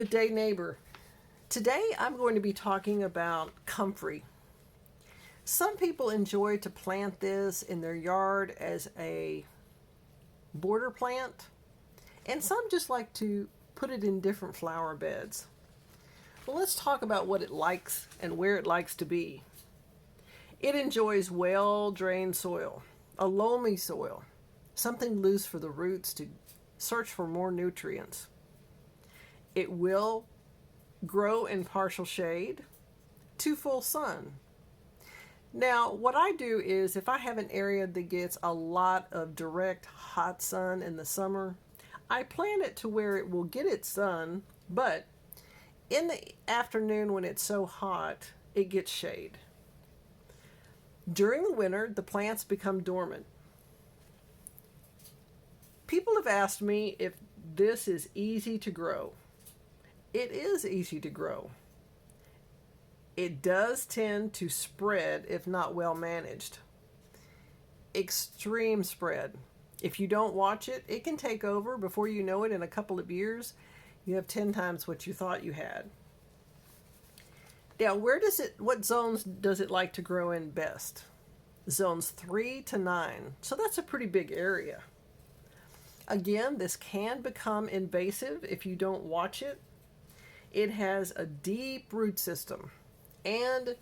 Good day, neighbor. Today I'm going to be talking about comfrey. Some people enjoy to plant this in their yard as a border plant, and some just like to put it in different flower beds. Well, let's talk about what it likes and where it likes to be. It enjoys well-drained soil, a loamy soil, something loose for the roots to search for more nutrients. It will grow in partial shade to full sun. Now, what I do is if I have an area that gets a lot of direct hot sun in the summer, I plant it to where it will get its sun, but in the afternoon when it's so hot, it gets shade. During the winter, the plants become dormant. People have asked me if this is easy to grow. It is easy to grow. It does tend to spread if not well managed. Extreme spread. If you don't watch it, it can take over. Before you know it, in a couple of years, you have 10 times what you thought you had. Now, what zones does it like to grow in best? Zones 3 to 9. So that's a pretty big area. Again, this can become invasive if you don't watch it. It has a deep root system and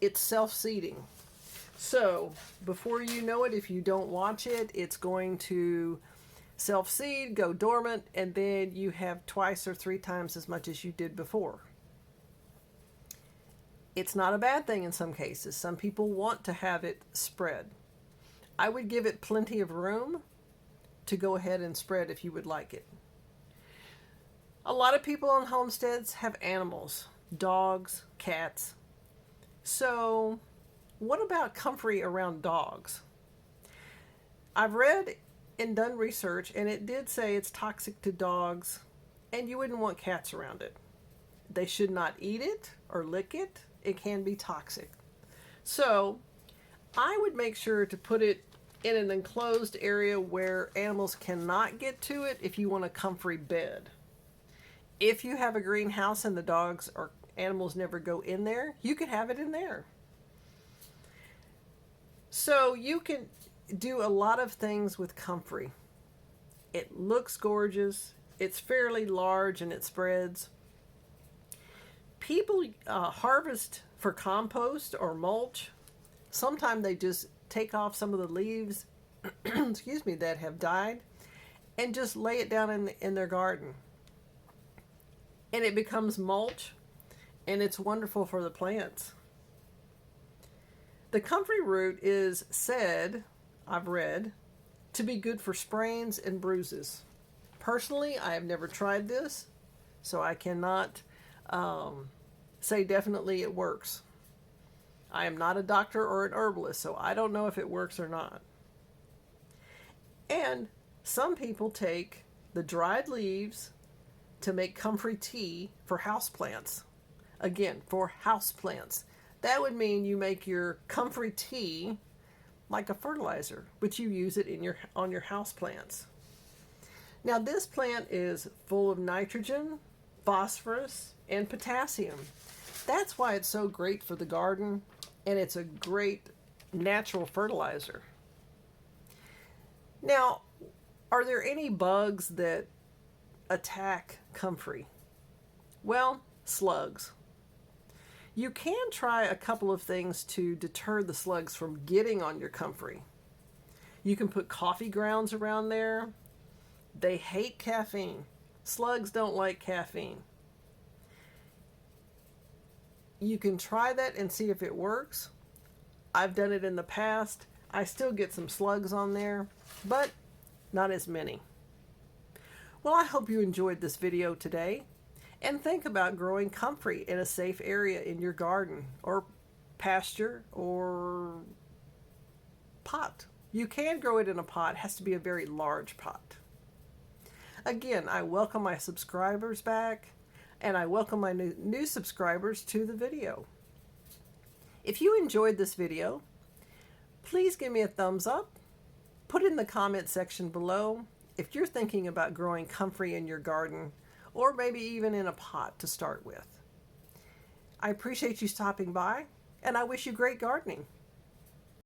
it's self-seeding. So before you know it, if you don't watch it, it's going to self-seed, go dormant, and then you have twice or 3 times as much as you did before. It's not a bad thing in some cases. Some people want to have it spread. I would give it plenty of room to go ahead and spread if you would like it. A lot of people on homesteads have animals, dogs, cats. So what about comfrey around dogs? I've read and done research, and it did say it's toxic to dogs, and you wouldn't want cats around it. They should not eat it or lick it. It can be toxic. So I would make sure to put it in an enclosed area where animals cannot get to it if you want a comfrey bed. If you have a greenhouse and the dogs or animals never go in there, you could have it in there. So you can do a lot of things with comfrey. It looks gorgeous. It's fairly large and it spreads. People harvest for compost or mulch. Sometimes they just take off some of the leaves excuse me, that have died and just lay it down in their garden. And it becomes mulch, and it's wonderful for the plants. The comfrey root is said, I've read, to be good for sprains and bruises. Personally, I have never tried this, so I cannot say definitely it works. I am not a doctor or an herbalist, so I don't know if it works or not. And some people take the dried leaves to make comfrey tea for houseplants. Again, for houseplants. That would mean you make your comfrey tea like a fertilizer, but you use it on your houseplants. Now this plant is full of nitrogen, phosphorus, and potassium. That's why it's so great for the garden, and it's a great natural fertilizer. Now, are there any bugs that attack comfrey? Well, slugs. You can try a couple of things to deter the slugs from getting on your comfrey. You can put coffee grounds around there. They hate caffeine. Slugs don't like caffeine. You can try that and see if it works. I've done it in the past. I still get some slugs on there, but not as many. Well, I hope you enjoyed this video today, and think about growing comfrey in a safe area in your garden or pasture or pot. You can grow it in a pot. It has to be a very large pot. Again, I welcome my subscribers back, and I welcome my new subscribers to the video. If you enjoyed this video, please give me a thumbs up. Put in the comment section below if you're thinking about growing comfrey in your garden or maybe even in a pot to start with. I appreciate you stopping by, and I wish you great gardening.